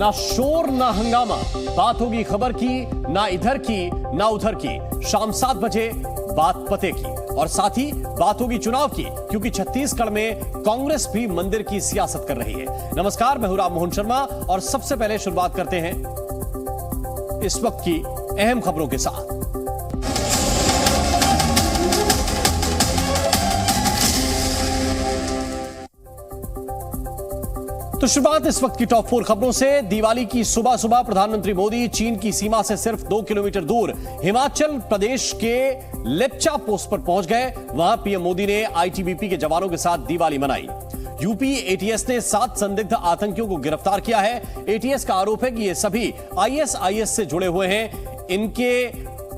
ना शोर ना हंगामा, बात होगी खबर की, ना इधर की ना उधर की। शाम 7 बजे बात पते की और साथ ही बात होगी चुनाव की, क्योंकि छत्तीसगढ़ में कांग्रेस भी मंदिर की सियासत कर रही है। नमस्कार, मैं हूं राम मोहन शर्मा और सबसे पहले शुरुआत करते हैं इस वक्त की अहम खबरों के साथ। तो शुरुआत इस वक्त की टॉप 4 खबरों से। दिवाली की सुबह सुबह प्रधानमंत्री मोदी चीन की सीमा से सिर्फ 2 किलोमीटर दूर हिमाचल प्रदेश के लेप्चा पोस्ट पर पहुंच गए। वहां पीएम मोदी ने आईटीबीपी के जवानों के साथ दिवाली मनाई। यूपी एटीएस ने 7 संदिग्ध आतंकियों को गिरफ्तार किया है। एटीएस का आरोप है कि ये सभी आईएसआईएस से जुड़े हुए हैं। इनके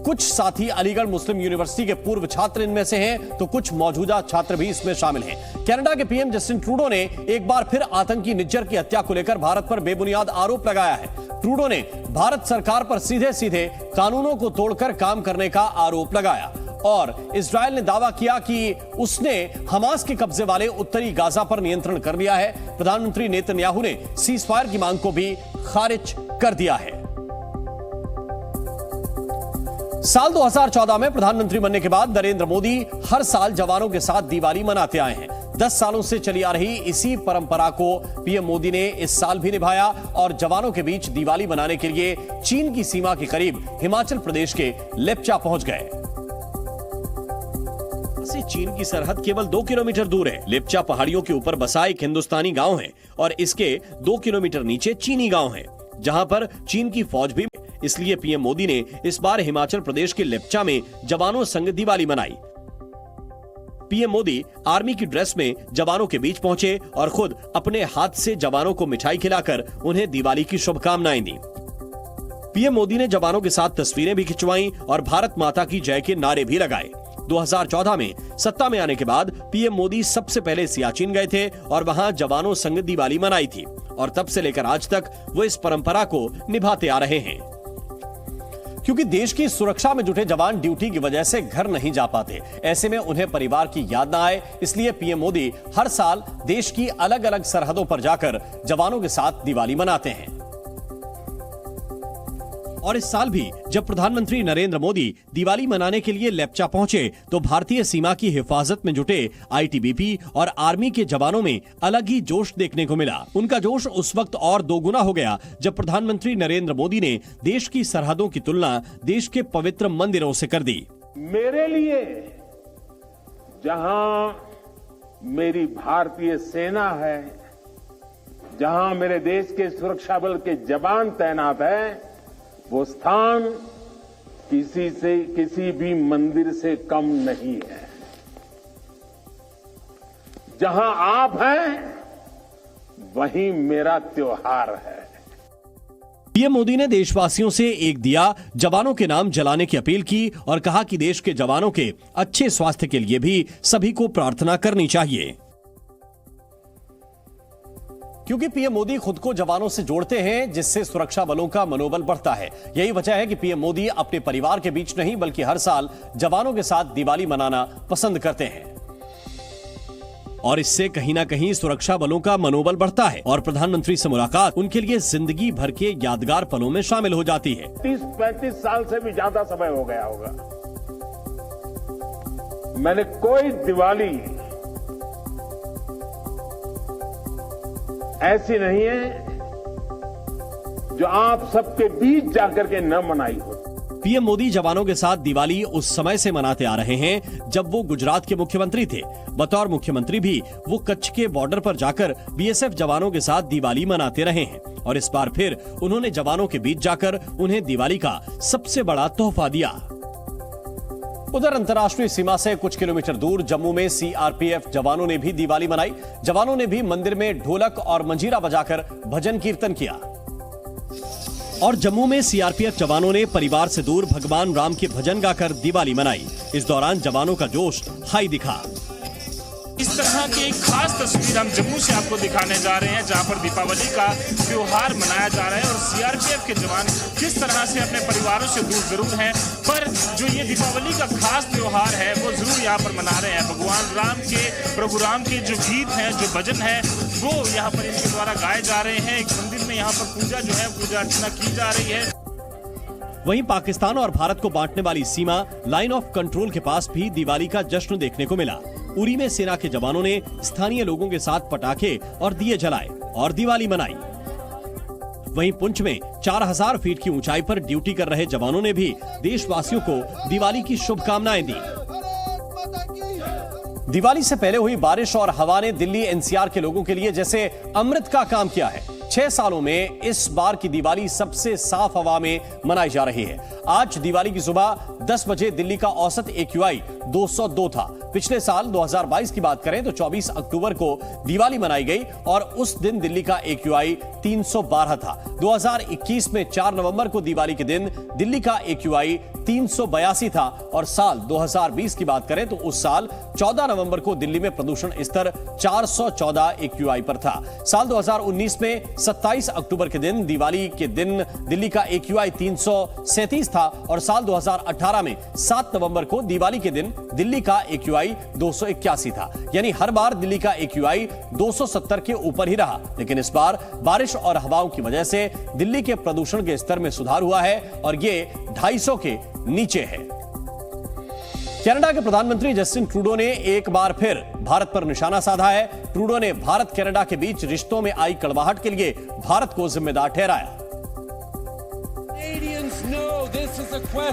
कुछ साथी अलीगढ़ मुस्लिम यूनिवर्सिटी के पूर्व छात्र इनमें से हैं, तो कुछ मौजूदा छात्र भी इसमें शामिल हैं। कनाडा के पीएम जस्टिन ट्रूडो ने एक बार फिर आतंकी निज्जर की हत्या को लेकर भारत पर बेबुनियाद आरोप लगाया है। ट्रूडो ने भारत सरकार पर सीधे सीधे कानूनों को तोड़कर काम करने का आरोप लगाया और इजरायल ने दावा किया कि उसने हमास के कब्जे वाले उत्तरी गाजा पर नियंत्रण कर लिया है। प्रधानमंत्री नेतन्याहू ने सीजफायर की मांग को भी खारिज कर दिया है। साल 2014 में प्रधानमंत्री बनने के बाद नरेंद्र मोदी हर साल जवानों के साथ दिवाली मनाते आए हैं। 10 सालों से चली आ रही इसी परंपरा को पीएम मोदी ने इस साल भी निभाया और जवानों के बीच दिवाली मनाने के लिए चीन की सीमा के करीब हिमाचल प्रदेश के लेप्चा पहुंच गए। चीन की सरहद केवल 2 किलोमीटर दूर है। लेप्चा पहाड़ियों के ऊपर बसा एक हिंदुस्तानी गांव है और इसके 2 किलोमीटर नीचे चीनी गांव है, जहां पर चीन की फौज भी। इसलिए पीएम मोदी ने इस बार हिमाचल प्रदेश के लेप्चा में जवानों संग दिवाली मनाई। पीएम मोदी आर्मी की ड्रेस में जवानों के बीच पहुंचे और खुद अपने हाथ से जवानों को मिठाई खिलाकर उन्हें दिवाली की शुभकामनाएं दी। पीएम मोदी ने जवानों के साथ तस्वीरें भी खिंचवाईं और भारत माता की जय के नारे भी लगाए। 2014 में सत्ता में आने के बाद पीएम मोदी सबसे पहले सियाचिन गए थे और वहां जवानों संग दिवाली मनाई थी और तब से लेकर आज तक वो इस परंपरा को निभाते आ रहे हैं। क्योंकि देश की सुरक्षा में जुटे जवान ड्यूटी की वजह से घर नहीं जा पाते, ऐसे में उन्हें परिवार की याद ना आए, इसलिए पीएम मोदी हर साल देश की अलग अलग सरहदों पर जाकर जवानों के साथ दिवाली मनाते हैं। और इस साल भी जब प्रधानमंत्री नरेंद्र मोदी दिवाली मनाने के लिए लेप्चा पहुंचे तो भारतीय सीमा की हिफाजत में जुटे आईटीबीपी और आर्मी के जवानों में अलग ही जोश देखने को मिला। उनका जोश उस वक्त और दोगुना हो गया जब प्रधानमंत्री नरेंद्र मोदी ने देश की सरहदों की तुलना देश के पवित्र मंदिरों से कर दी। मेरे लिए जहां मेरी भारतीय सेना है, जहां मेरे देश के सुरक्षा बल के जवान तैनात है, वो स्थान किसी भी मंदिर से कम नहीं है। जहां आप हैं, वहीं मेरा त्योहार है। पीएम मोदी ने देशवासियों से एक दिया जवानों के नाम जलाने की अपील की और कहा कि देश के जवानों के अच्छे स्वास्थ्य के लिए भी सभी को प्रार्थना करनी चाहिए। क्योंकि पीएम मोदी खुद को जवानों से जोड़ते हैं, जिससे सुरक्षा बलों का मनोबल बढ़ता है। यही वजह है कि पीएम मोदी अपने परिवार के बीच नहीं बल्कि हर साल जवानों के साथ दिवाली मनाना पसंद करते हैं और इससे कहीं ना कहीं सुरक्षा बलों का मनोबल बढ़ता है और प्रधानमंत्री से मुलाकात उनके लिए जिंदगी भर के यादगार पलों में शामिल हो जाती है। 30-35 साल से भी ज्यादा समय हो गया होगा, मैंने कोई दिवाली ऐसी नहीं है जो आप सबके बीच जाकर के न मनाई हो। पीएम मोदी जवानों के साथ दिवाली उस समय से मनाते आ रहे हैं जब वो गुजरात के मुख्यमंत्री थे। बतौर मुख्यमंत्री भी वो कच्छ के बॉर्डर पर जाकर बीएसएफ जवानों के साथ दिवाली मनाते रहे हैं और इस बार फिर उन्होंने जवानों के बीच जाकर उन्हें दिवाली का सबसे बड़ा तोहफा दिया। उधर अंतर्राष्ट्रीय सीमा से कुछ किलोमीटर दूर जम्मू में सीआरपीएफ जवानों ने भी दिवाली मनाई। जवानों ने भी मंदिर में ढोलक और मंजीरा बजाकर भजन कीर्तन किया और जम्मू में सीआरपीएफ जवानों ने परिवार से दूर भगवान राम के भजन गाकर दिवाली मनाई। इस दौरान जवानों का जोश हाई दिखा। इस तरह की एक खास तस्वीर हम जम्मू से आपको दिखाने जा रहे हैं, जहां पर दीपावली का त्योहार मनाया जा रहा है और सीआरपीएफ के जवान किस तरह से अपने परिवारों से दूर जरूर हैं, पर जो ये दीपावली का खास त्योहार है वो जरूर यहाँ पर मना रहे हैं। भगवान राम के, प्रभु राम के जो गीत हैं, जो भजन है, वो यहाँ पर इनके द्वारा गाए जा रहे हैं। एक मंदिर में यहाँ पर पूजा जो है, पूजा अर्चना की जा रही है। वहीं पाकिस्तान और भारत को बांटने वाली सीमा लाइन ऑफ कंट्रोल के पास भी दिवाली का जश्न देखने को मिला। उरी में सेना के जवानों ने स्थानीय लोगों के साथ पटाखे और दिए जलाए और दिवाली मनाई। वहीं पुंछ में 4000 फीट की ऊंचाई पर ड्यूटी कर रहे जवानों ने भी देशवासियों को दिवाली की शुभकामनाएं दी। दिवाली से पहले हुई बारिश और हवा ने दिल्ली एनसीआर के लोगों के लिए जैसे अमृत का काम किया है। 6 सालों में इस बार की दिवाली सबसे साफ हवा में मनाई जा रही है। आज दिवाली की सुबह 10 बजे दिल्ली का औसत AQI 202 था। पिछले साल 2022 की बात करें तो 24 अक्टूबर को दिवाली मनाई गई और उस दिन दिल्ली का AQI 312 था। 2021 में 4 नवंबर को दिवाली के दिन दिल्ली का AQI 382 था और साल 2020 की बात करें तो उस साल 14 नवंबर को दिल्ली में प्रदूषण स्तर 414 AQI पर था। साल 2019 में 27 अक्टूबर के दिन दिवाली के दिन दिल्ली का AQI 337 था और साल 2018 में 7 नवंबर को दिवाली के दिन दिल्ली का AQI 281 था। यानी हर बार दिल्ली का AQI 270 के ऊपर ही रहा। लेकिन इस बार बारिश और हवाओं की वजह से दिल्ली के प्रदूषण के स्तर में सुधार हुआ है और ये 250 के नीचे है। कनाडा के प्रधानमंत्री जस्टिन ट्रूडो ने एक बार फिर भारत पर निशाना साधा है। ट्रूडो ने भारत कनाडा के बीच रिश्तों में आई कड़वाहट के लिए भारत को जिम्मेदार ठहराया।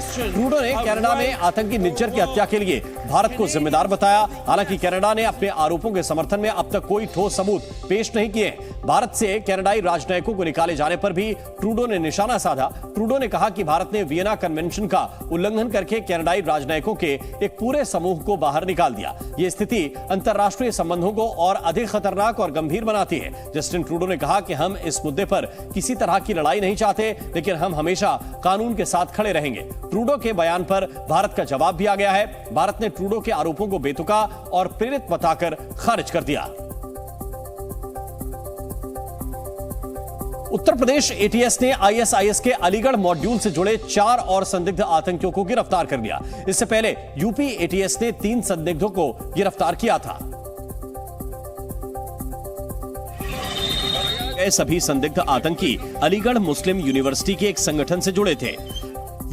ट्रूडो ने कनाडा में आतंकी निज्जर की हत्या के लिए भारत को जिम्मेदार बताया। हालांकि कनाडा ने अपने आरोपों के समर्थन में अब तक कोई ठोस सबूत पेश नहीं किए। भारत से कनाडाई राजनयिकों को निकाले जाने पर भी ट्रूडो ने निशाना साधा। ट्रूडो ने कहा कि भारत ने वियना कन्वेंशन का उल्लंघन करके कनाडाई राजनयिकों के एक पूरे समूह को बाहर निकाल दिया। ये स्थिति अंतर्राष्ट्रीय संबंधों को और अधिक खतरनाक और गंभीर बनाती है। जस्टिन ट्रूडो ने कहा कि हम इस मुद्दे पर किसी तरह की लड़ाई नहीं चाहते, लेकिन हम हमेशा कानून के साथ खड़े रहेंगे। ट्रूडो के बयान पर भारत का जवाब भी आ गया है। भारत ने ट्रूडो के आरोपों को बेतुका और प्रेरित बताकर खारिज कर दिया। उत्तर प्रदेश ATS ने ISIS के अलीगढ़ मॉड्यूल से जुड़े 4 और संदिग्ध आतंकियों को गिरफ्तार कर लिया। इससे पहले यूपी ATS ने 3 संदिग्धों को गिरफ्तार किया था। सभी संदिग्ध आतंकी अलीगढ़ मुस्लिम यूनिवर्सिटी के एक संगठन से जुड़े थे।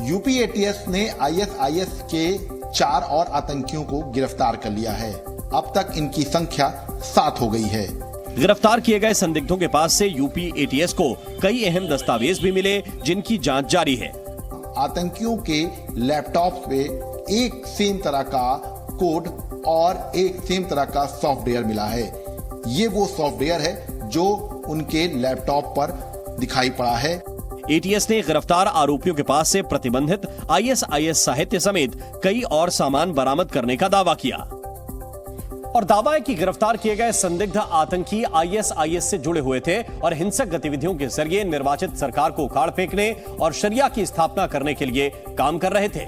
यूपी ATS ने ISIS के 4 और आतंकियों को गिरफ्तार कर लिया है। अब तक इनकी संख्या 7 हो गई है। गिरफ्तार किए गए संदिग्धों के पास से यूपी ATS को कई अहम दस्तावेज भी मिले, जिनकी जांच जारी है। आतंकियों के लैपटॉप पे एक सेम तरह का कोड और एक सेम तरह का सॉफ्टवेयर मिला है। ये वो सॉफ्टवेयर है जो उनके लैपटॉप पर दिखाई पड़ा है। ATS ने गिरफ्तार आरोपियों के पास से प्रतिबंधित ISIS साहित्य समेत कई और सामान बरामद करने का दावा किया और दावा है कि गिरफ्तार किए गए संदिग्ध आतंकी ISIS से जुड़े हुए थे और हिंसक गतिविधियों के जरिए निर्वाचित सरकार को उखाड़ फेंकने और शरिया की स्थापना करने के लिए काम कर रहे थे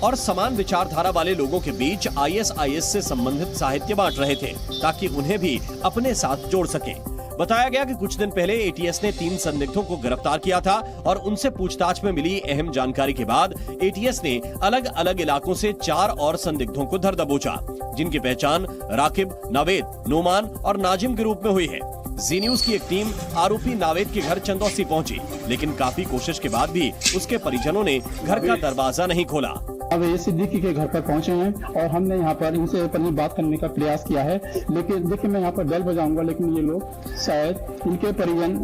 और समान विचारधारा वाले लोगों के बीच ISIS से संबंधित साहित्य बांट रहे थे ताकि उन्हें भी अपने साथ जोड़ सकें। बताया गया कि कुछ दिन पहले ATS ने 3 संदिग्धों को गिरफ्तार किया था और उनसे पूछताछ में मिली अहम जानकारी के बाद ATS ने अलग अलग इलाकों से 4 और संदिग्धों को धर दबोचा, जिनकी पहचान राकिब, नावेद, नोमान और नाजिम के रूप में हुई है। जी न्यूज की एक टीम आरोपी नावेद के घर चंदौसी पहुंची, लेकिन काफी कोशिश के बाद भी उसके परिजनों ने घर का दरवाजा नहीं खोला। अब ये सिद्दीकी के घर पर पहुंचे हैं और हमने यहाँ पर इनसे अपनी बात करने का प्रयास किया है, लेकिन देखिए मैं यहाँ पर बेल बजाऊंगा, लेकिन ये लोग शायद इनके परिजन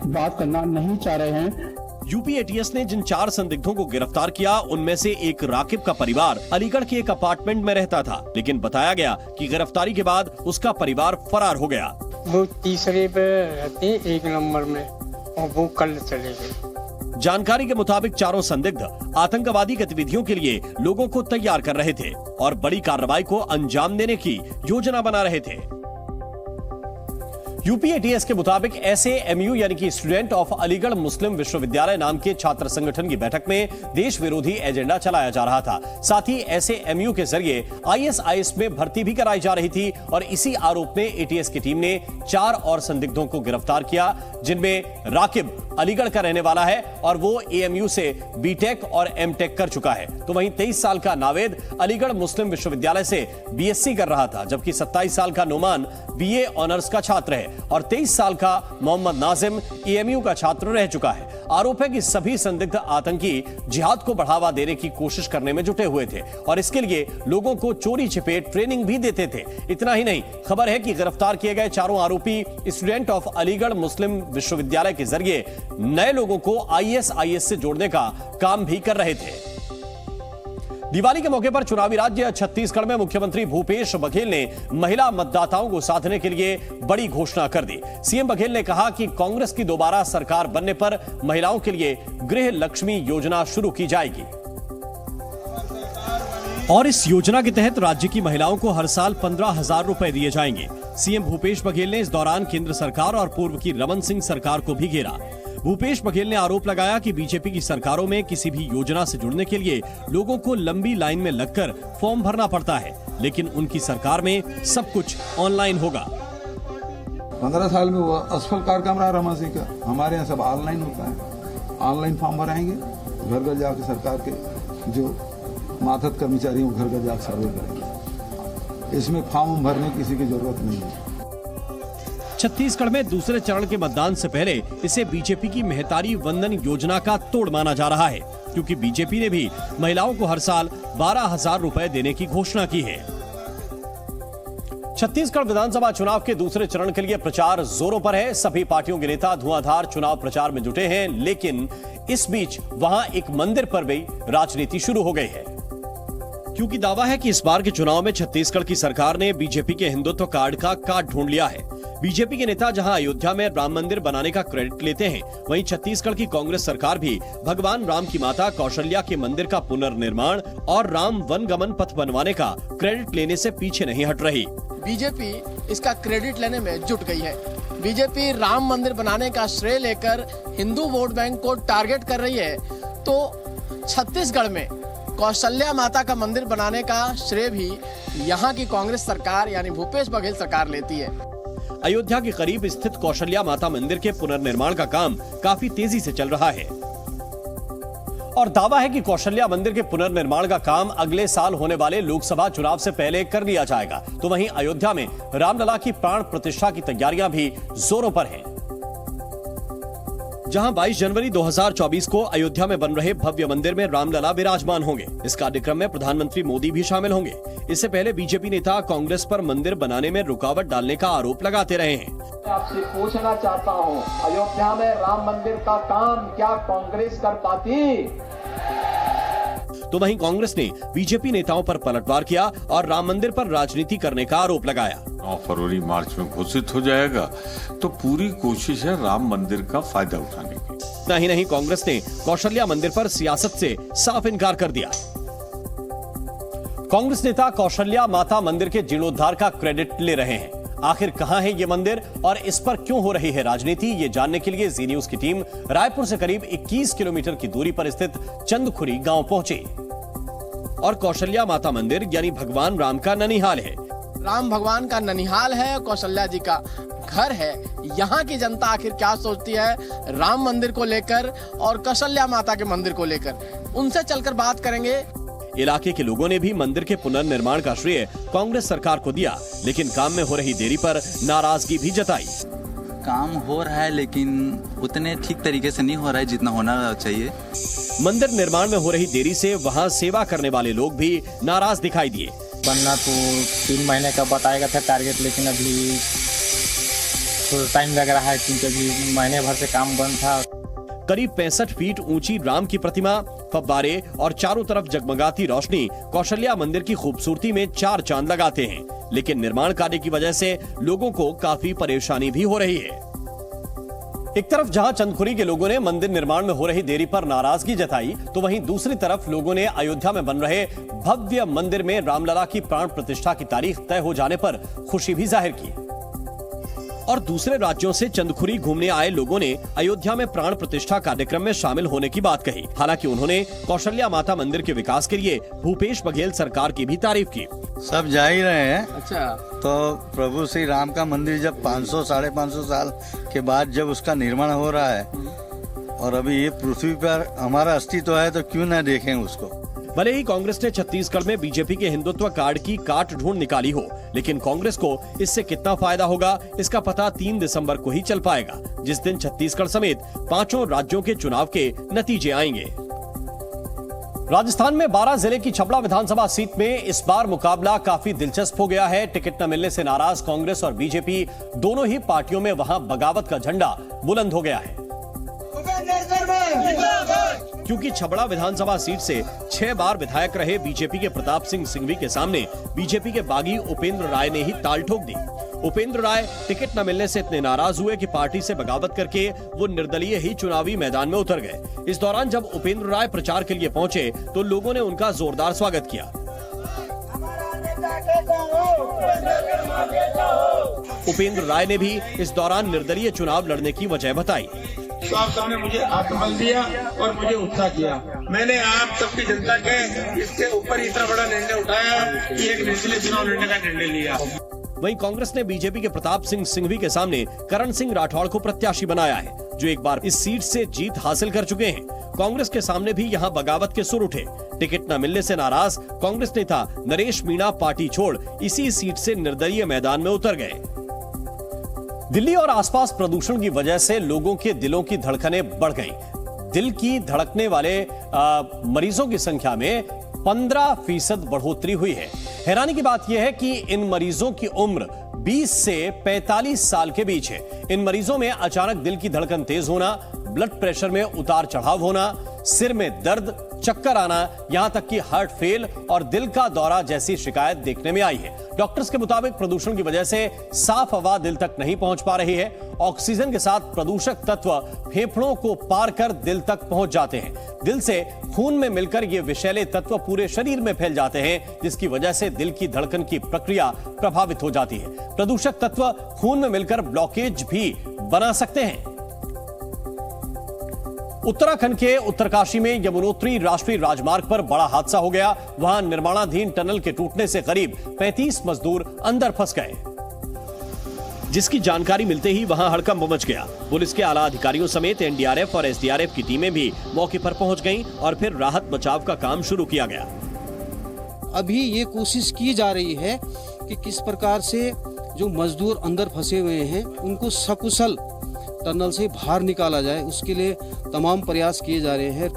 बात करना नहीं चाह रहे हैं। यूपी ATS ने जिन 4 संदिग्धों को गिरफ्तार किया, उनमें से एक राकिब का परिवार अलीगढ़ के एक अपार्टमेंट में रहता था, लेकिन बताया गया कि गिरफ्तारी के बाद उसका परिवार फरार हो गया। वो तीसरे पे रहते 1 नंबर में और वो कल चले गए। जानकारी के मुताबिक चारों संदिग्ध आतंकवादी गतिविधियों के लिए लोगों को तैयार कर रहे थे और बड़ी कार्रवाई को अंजाम देने की योजना बना रहे थे। यूपी एटीएस के मुताबिक एसएएमयू यानी कि स्टूडेंट ऑफ अलीगढ़ मुस्लिम विश्वविद्यालय नाम के छात्र संगठन की बैठक में देश विरोधी एजेंडा चलाया जा रहा था। साथ ही एसएएमयू के जरिए आईएसआईएस में भर्ती भी कराई जा रही थी और इसी आरोप में एटीएस की टीम ने 4 और संदिग्धों को गिरफ्तार किया, जिनमें राकिब अलीगढ़ का रहने वाला है और वो एएमयू से बीटेक और एमटेक कर चुका है। तो वहीं 23 साल का नावेद अलीगढ़ मुस्लिम विश्वविद्यालय से बीएससी कर रहा था, जबकि 27 साल का नोमान बीए ऑनर्स का छात्र है और 23 साल का मोहम्मद नाजिम एएमयू का छात्र रह चुका है। आरोप है कि सभी संदिग्ध आतंकी जिहाद को बढ़ावा देने की कोशिश करने में जुटे हुए थे और इसके लिए लोगों को चोरी छिपे ट्रेनिंग भी देते थे। इतना ही नहीं, खबर है कि गिरफ्तार किए गए चारों आरोपी स्टूडेंट ऑफ अलीगढ़ मुस्लिम विश्वविद्यालय के जरिए नए लोगों को आईएसआईएस से जोड़ने का काम भी कर रहे थे। दिवाली के मौके पर चुनावी राज्य छत्तीसगढ़ में मुख्यमंत्री भूपेश बघेल ने महिला मतदाताओं को साधने के लिए बड़ी घोषणा कर दी। सीएम बघेल ने कहा कि कांग्रेस की दोबारा सरकार बनने पर महिलाओं के लिए गृह लक्ष्मी योजना शुरू की जाएगी और इस योजना के तहत राज्य की महिलाओं को हर साल 15,000 रुपए दिए जाएंगे। सीएम भूपेश बघेल ने इस दौरान केंद्र सरकार और पूर्व की रमन सिंह सरकार को भी घेरा। भूपेश बघेल ने आरोप लगाया कि बीजेपी की सरकारों में किसी भी योजना से जुड़ने के लिए लोगों को लंबी लाइन में लगकर फॉर्म भरना पड़ता है, लेकिन उनकी सरकार में सब कुछ ऑनलाइन होगा। 15 साल में वो असफल कार्यक्रम रहा रमन सिंह का। हमारे यहाँ सब ऑनलाइन होता है, ऑनलाइन फॉर्म भराएंगे, घर घर जाकर सरकार के जो मातहत कर्मचारी घर घर जाकर सर्वे करेंगे। इसमें फॉर्म भरने किसी की जरूरत नहीं है। छत्तीसगढ़ में दूसरे चरण के मतदान से पहले इसे बीजेपी की मेहतारी वंदन योजना का तोड़ माना जा रहा है, क्योंकि बीजेपी ने भी महिलाओं को हर साल 12,000 रुपए देने की घोषणा की है। छत्तीसगढ़ विधानसभा चुनाव के दूसरे चरण के लिए प्रचार जोरों पर है। सभी पार्टियों के नेता धुआंधार चुनाव प्रचार में जुटे हैं, लेकिन इस बीच वहां एक मंदिर पर भी राजनीति शुरू हो गई है, क्योंकि दावा है कि इस बार के चुनाव में छत्तीसगढ़ की सरकार ने बीजेपी के हिंदुत्व कार्ड का कार्ड ढूंढ लिया है। बीजेपी के नेता जहां अयोध्या में राम मंदिर बनाने का क्रेडिट लेते हैं, वहीं छत्तीसगढ़ की कांग्रेस सरकार भी भगवान राम की माता कौशल्या के मंदिर का पुनर्निर्माण और राम वनगमन पथ बनवाने का क्रेडिट लेने से पीछे नहीं हट रही। बीजेपी इसका क्रेडिट लेने में जुट गई है। बीजेपी राम मंदिर बनाने का श्रेय लेकर हिंदू वोट बैंक को टारगेट कर रही है, तो छत्तीसगढ़ में कौशल्या माता का मंदिर बनाने का श्रेय भी यहाँ की कांग्रेस सरकार यानी भूपेश बघेल सरकार लेती है। अयोध्या के करीब स्थित कौशल्या माता मंदिर के पुनर्निर्माण का काम काफी तेजी से चल रहा है और दावा है कि कौशल्या मंदिर के पुनर्निर्माण का काम अगले साल होने वाले लोकसभा चुनाव से पहले कर लिया जाएगा। तो वहीं अयोध्या में रामलला की प्राण प्रतिष्ठा की तैयारियां भी जोरों पर हैं। जहां 22 जनवरी 2024 को अयोध्या में बन रहे भव्य मंदिर में रामलला विराजमान होंगे। इस कार्यक्रम में प्रधानमंत्री मोदी भी शामिल होंगे। इससे पहले बीजेपी नेता कांग्रेस पर मंदिर बनाने में रुकावट डालने का आरोप लगाते रहे हैं। आपसे पूछना चाहता हूं, अयोध्या में राम मंदिर का काम क्या कांग्रेस कर पाती? तो वहीं कांग्रेस ने बीजेपी नेताओं पर पलटवार किया और राम मंदिर पर राजनीति करने का आरोप लगाया। 9 फरवरी मार्च में घोषित हो जाएगा, तो पूरी कोशिश है राम मंदिर का फायदा उठाने की। इतना ही नहीं, कांग्रेस ने कौशल्या मंदिर पर सियासत से साफ इनकार कर दिया। कांग्रेस नेता कौशल्या माता मंदिर के जीर्णोद्धार का क्रेडिट ले रहे हैं। आखिर कहां है ये मंदिर और इस पर क्यों हो रही है राजनीति, ये जानने के लिए जी न्यूज की टीम रायपुर से करीब 21 किलोमीटर की दूरी पर स्थित चंदखुरी गांव पहुंची और कौशल्या माता मंदिर यानी भगवान राम का ननिहाल है। राम भगवान का ननिहाल है, कौशल्या जी का घर है। यहाँ की जनता आखिर क्या सोचती है राम मंदिर को लेकर और कौशल्या माता के मंदिर को लेकर, उनसे चलकर बात करेंगे। इलाके के लोगों ने भी मंदिर के पुनर्निर्माण का श्रेय कांग्रेस सरकार को दिया, लेकिन काम में हो रही देरी पर नाराजगी भी जताई। काम हो रहा है लेकिन उतने ठीक तरीके से नहीं हो रहा है जितना होना चाहिए। मंदिर निर्माण में हो रही देरी से वहां सेवा करने वाले लोग भी नाराज दिखाई दिए। बनना तो 3 महीने का बताएगा था टारगेट, लेकिन अभी थोड़ा टाइम लग रहा है क्योंकि अभी महीने भर से काम बंद था। करीब 65 फीट ऊंची राम की प्रतिमा, फव्वारे और चारों तरफ जगमगाती रोशनी कौशल्या मंदिर की खूबसूरती में 4 चांद लगाते हैं, लेकिन निर्माण कार्य की वजह से लोगों को काफी परेशानी भी हो रही है। एक तरफ जहां चंदखुरी के लोगों ने मंदिर निर्माण में हो रही देरी पर नाराजगी जताई, तो वहीं दूसरी तरफ लोगों ने अयोध्या में बन रहे भव्य मंदिर में रामलला की प्राण प्रतिष्ठा की तारीख तय हो जाने पर खुशी भी जाहिर की। और दूसरे राज्यों से चंदखुरी घूमने आए लोगों ने अयोध्या में प्राण प्रतिष्ठा कार्यक्रम में शामिल होने की बात कही। हालांकि उन्होंने कौशल्या माता मंदिर के विकास के लिए भूपेश बघेल सरकार की भी तारीफ की। सब जा ही रहे हैं। अच्छा, तो प्रभु श्री राम का मंदिर जब 500 साढ़े 500 साल के बाद जब उसका निर्माण हो रहा है और अभी ये पृथ्वी पर हमारा अस्तित्व है तो क्यों न देखें उसको। भले ही कांग्रेस ने छत्तीसगढ़ में बीजेपी के हिंदुत्व कार्ड की काट ढूंढ निकाली हो, लेकिन कांग्रेस को इससे कितना फायदा होगा इसका पता 3 दिसंबर को ही चल पाएगा, जिस दिन छत्तीसगढ़ समेत 5 राज्यों के चुनाव के नतीजे आएंगे। राजस्थान में 12 जिले की छबड़ा विधानसभा सीट में इस बार मुकाबला काफी दिलचस्प हो गया है। टिकट न मिलने से नाराज कांग्रेस और बीजेपी दोनों ही पार्टियों में वहां बगावत का झंडा बुलंद हो गया है, क्योंकि छबड़ा विधानसभा सीट से 6 बार विधायक रहे बीजेपी के प्रताप सिंह सिंघवी के सामने बीजेपी के बागी उपेंद्र राय ने ही ताल ठोक दी। उपेंद्र राय टिकट न मिलने से इतने नाराज हुए कि पार्टी से बगावत करके वो निर्दलीय ही चुनावी मैदान में उतर गए। इस दौरान जब उपेंद्र राय प्रचार के लिए पहुंचे तो लोगों ने उनका जोरदार स्वागत किया। उपेंद्र राय ने भी इस दौरान निर्दलीय चुनाव लड़ने की वजह बताई। तो आप सबने मुझे आत्मबल दिया और मुझे उत्साह किया। मैंने आप सबकी जनता के इसके ऊपर इतना बड़ा निर्णय उठाया कि एक निर्दलीय चुनाव लड़ने का निर्णय लिया। वहीं कांग्रेस ने बीजेपी के प्रताप सिंह सिंघवी के सामने करण सिंह राठौड़ को प्रत्याशी बनाया है, जो एक बार इस सीट से जीत हासिल कर चुके हैं। कांग्रेस के सामने भी यहां बगावत के सुर उठे। टिकट न मिलने से नाराज कांग्रेस नेता नरेश मीणा पार्टी छोड़ इसी सीट से निर्दलीय मैदान में उतर गए। दिल्ली और आसपास प्रदूषण की वजह से लोगों के दिलों की धड़कनें बढ़ गईं। दिल की धड़कने वाले मरीजों की संख्या में 15% बढ़ोतरी हुई है। हैरानी की बात यह है कि इन मरीजों की उम्र 20 से 45 साल के बीच है। इन मरीजों में अचानक दिल की धड़कन तेज होना, ब्लड प्रेशर में उतार चढ़ाव होना, सिर में दर्द, चक्कर आना, यहां तक कि हार्ट फेल और दिल का दौरा जैसी शिकायत देखने में आई है। डॉक्टर्स के मुताबिक प्रदूषण की वजह से साफ हवा दिल तक नहीं पहुंच पा रही है। ऑक्सीजन के साथ प्रदूषक तत्व फेफड़ों को पार कर दिल तक पहुंच जाते हैं। दिल से खून में मिलकर ये विषैले तत्व पूरे शरीर में फैल जाते हैं, जिसकी वजह से दिल की धड़कन की प्रक्रिया प्रभावित हो जाती है। प्रदूषक तत्व खून में मिलकर ब्लॉकेज भी बना सकते हैं। उत्तराखंड के उत्तरकाशी में यमुनोत्री राष्ट्रीय राजमार्ग पर बड़ा हादसा हो गया। वहां निर्माणाधीन टनल के टूटने से करीब 35 मजदूर अंदर फंस गए, जिसकी जानकारी मिलते ही वहां हड़कंप मच गया। पुलिस के आला अधिकारियों समेत एनडीआरएफ और एसडीआरएफ की टीमें भी मौके पर पहुंच गईं और फिर राहत बचाव का काम शुरू किया गया। अभी ये कोशिश की जा रही है कि किस प्रकार से जो मजदूर अंदर फंसे हुए हैं उनको सकुशल टनल से बाहर निकाला जाए, उसके लिए तमाम प्रयास किए जा रहे हैं।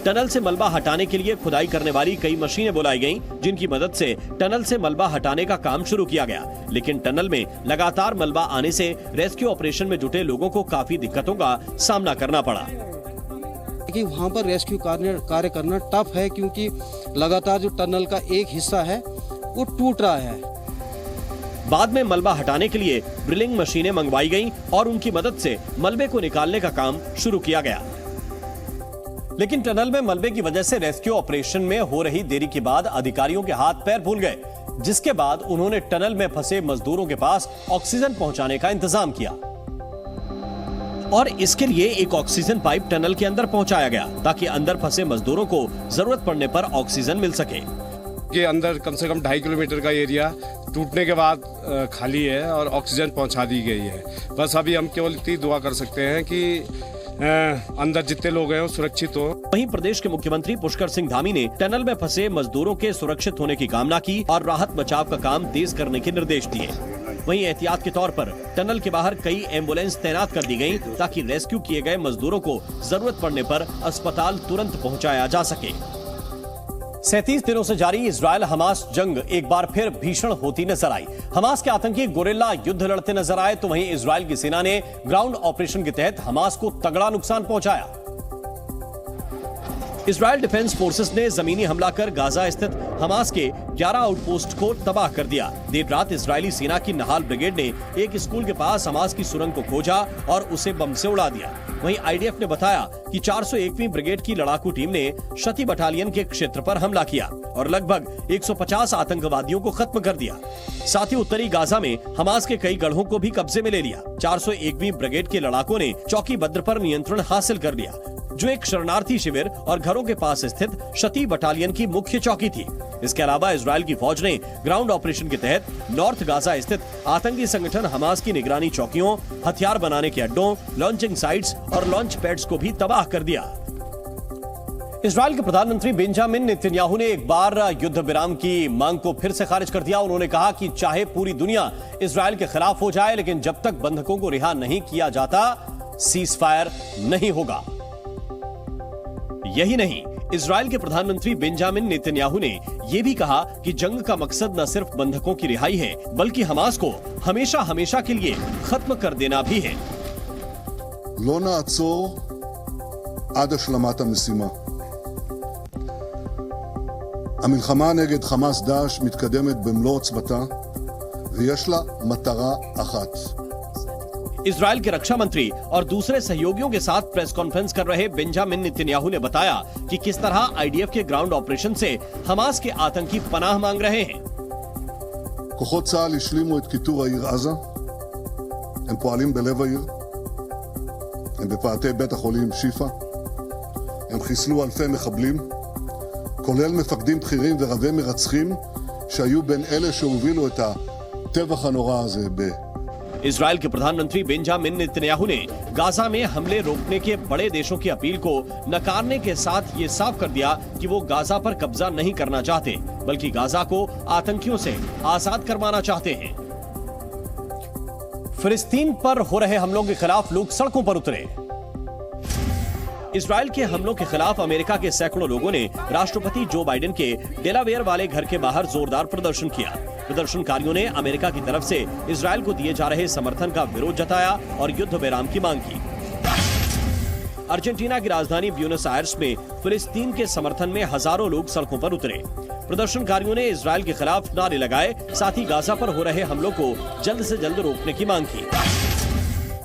टनल से मलबा हटाने के लिए खुदाई करने वाली कई मशीनें बुलाई गईं, जिनकी मदद से टनल से मलबा हटाने का काम शुरू किया गया। लेकिन टनल में लगातार मलबा आने से रेस्क्यू ऑपरेशन में जुटे लोगों को काफी दिक्कतों का सामना करना पड़ा। कि वहाँ पर रेस्क्यू कार्य करना टफ है, क्योंकि लगातार जो टनल का एक हिस्सा है वो टूट रहा है। बाद में मलबा हटाने के लिए ड्रिलिंग मशीनें मंगवाई गईं और उनकी मदद से मलबे को निकालने का काम शुरू किया गया। लेकिन टनल में मलबे की वजह से रेस्क्यू ऑपरेशन में हो रही देरी के बाद अधिकारियों के हाथ पैर फूल गए, जिसके बाद उन्होंने टनल में फंसे मजदूरों के पास ऑक्सीजन पहुंचाने का इंतजाम किया और इसके लिए एक ऑक्सीजन पाइप टनल के अंदर पहुंचाया गया, ताकि अंदर फंसे मजदूरों को जरूरत पड़ने पर ऑक्सीजन मिल सके। के अंदर कम से कम 2.5 किलोमीटर का एरिया टूटने के बाद खाली है और ऑक्सीजन पहुंचा दी गई है। बस अभी हम केवल इतनी दुआ कर सकते हैं कि अंदर जितने लोग हैं वो सुरक्षित हो। वहीं प्रदेश के मुख्यमंत्री पुष्कर सिंह धामी ने टनल में फंसे मजदूरों के सुरक्षित होने की कामना की और राहत बचाव का काम तेज करने के निर्देश दिए। वहीं एहतियात के तौर पर टनल के बाहर कई एम्बुलेंस तैनात कर दी गयी, ताकि रेस्क्यू किए गए मजदूरों को जरूरत पड़ने पर अस्पताल तुरंत पहुँचाया जा सके। 37 दिनों से जारी इजरायल हमास जंग एक बार फिर भीषण होती नजर आई। हमास के आतंकी गोरिल्ला युद्ध लड़ते नजर आए, तो वहीं इजरायल की सेना ने ग्राउंड ऑपरेशन के तहत हमास को तगड़ा नुकसान पहुंचाया। इजरायल डिफेंस फोर्सेस ने जमीनी हमला कर गाजा स्थित हमास के 11 आउटपोस्ट को तबाह कर दिया। देर रात इजरायली सेना की नहाल ब्रिगेड ने एक स्कूल के पास हमास की सुरंग को खोजा और उसे बम से उड़ा दिया। वहीं आईडीएफ ने बताया कि 401वीं ब्रिगेड की लड़ाकू टीम ने शती बटालियन के क्षेत्र पर हमला किया और लगभग 150 आतंकवादियों को खत्म कर दिया। साथ ही उत्तरी गाजा में हमास के कई गढ़ों को भी कब्जे में ले लिया। 401वीं ब्रिगेड के लड़ाकों ने चौकी बद्र पर नियंत्रण हासिल कर लिया, जो एक शरणार्थी शिविर और घरों के पास स्थित शती बटालियन की मुख्य चौकी थी। इसके अलावा इजरायल की फौज ने ग्राउंड ऑपरेशन के तहत नॉर्थ गाजा स्थित आतंकी संगठन हमास की निगरानी चौकियों, हथियार बनाने के अड्डों, लॉन्चिंग साइट्स और लॉन्च पैड्स को भी तबाह कर दिया। इजरायल के प्रधानमंत्री बेंजामिन नेतन्याहू ने एक बार युद्ध विराम की मांग को फिर से खारिज कर दिया। उन्होंने कहा कि चाहे पूरी दुनिया इजरायल के खिलाफ हो जाए, लेकिन जब तक बंधकों को रिहा नहीं किया जाता, सीज फायर नहीं होगा। यही नहीं, इजरायल के प्रधानमंत्री बेंजामिन नेतन्याहू ने यह भी कहा कि जंग का मकसद न सिर्फ बंधकों की रिहाई है, बल्कि हमास को हमेशा हमेशा के लिए खत्म कर देना भी है। לא נעצור עד השלמת המשימה. המלחמה נגד חמאס דאעש מתקדמת במלוא עוצמתה, ויש לה מטרה אחת. इजरायल के रक्षा मंत्री और दूसरे सहयोगियों के साथ प्रेस कॉन्फ्रेंस कर रहे बेंजामिन नेतन्याहू ने बताया कि किस तरह आईडीएफ के ग्राउंड ऑपरेशन से हमास के आतंकी पनाह मांग रहे हैं। כוחות צה"ל השלימו את כיתור העיר עזה. הם פועלים בלב העיר. הם בפאתי בית החולים שיפה. הם חיסלו אלפי מחבלים, כולל מפקדים בכירים ורבי מרצחים שהיו בין אלה שהובילו את הטבח הנורא הזה इजरायल के प्रधानमंत्री बेंजामिन नेतन्याहू ने गाजा में हमले रोकने के बड़े देशों की अपील को नकारने के साथ ये साफ कर दिया कि वो गाजा पर कब्जा नहीं करना चाहते, बल्कि गाजा को आतंकियों से आजाद करवाना चाहते हैं। फिलिस्तीन पर हो रहे हमलों के खिलाफ लोग सड़कों पर उतरे। इजरायल के हमलों के खिलाफ अमेरिका के सैकड़ों लोगों ने राष्ट्रपति जो बाइडेन के डेलावेयर वाले घर के बाहर जोरदार प्रदर्शन किया। प्रदर्शनकारियों ने अमेरिका की तरफ से इजरायल को दिए जा रहे समर्थन का विरोध जताया और युद्ध विराम की मांग की। अर्जेंटीना की राजधानी ब्यूनस आयर्स में फिलिस्तीन के समर्थन में हजारों लोग सड़कों पर उतरे। प्रदर्शनकारियों ने इजरायल के खिलाफ नारे लगाए, साथ ही गाजा पर हो रहे हमलों को जल्द से जल्द रोकने की मांग की।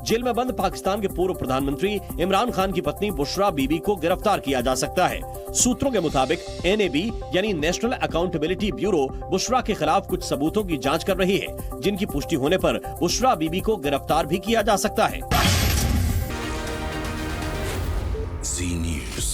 जेल में बंद पाकिस्तान के पूर्व प्रधानमंत्री इमरान खान की पत्नी बुशरा बीबी को गिरफ्तार किया जा सकता है। सूत्रों के मुताबिक एनएबी यानी नेशनल अकाउंटेबिलिटी ब्यूरो बुशरा के खिलाफ कुछ सबूतों की जांच कर रही है, जिनकी पुष्टि होने पर बुशरा बीबी को गिरफ्तार भी किया जा सकता है। जी न्यूज़।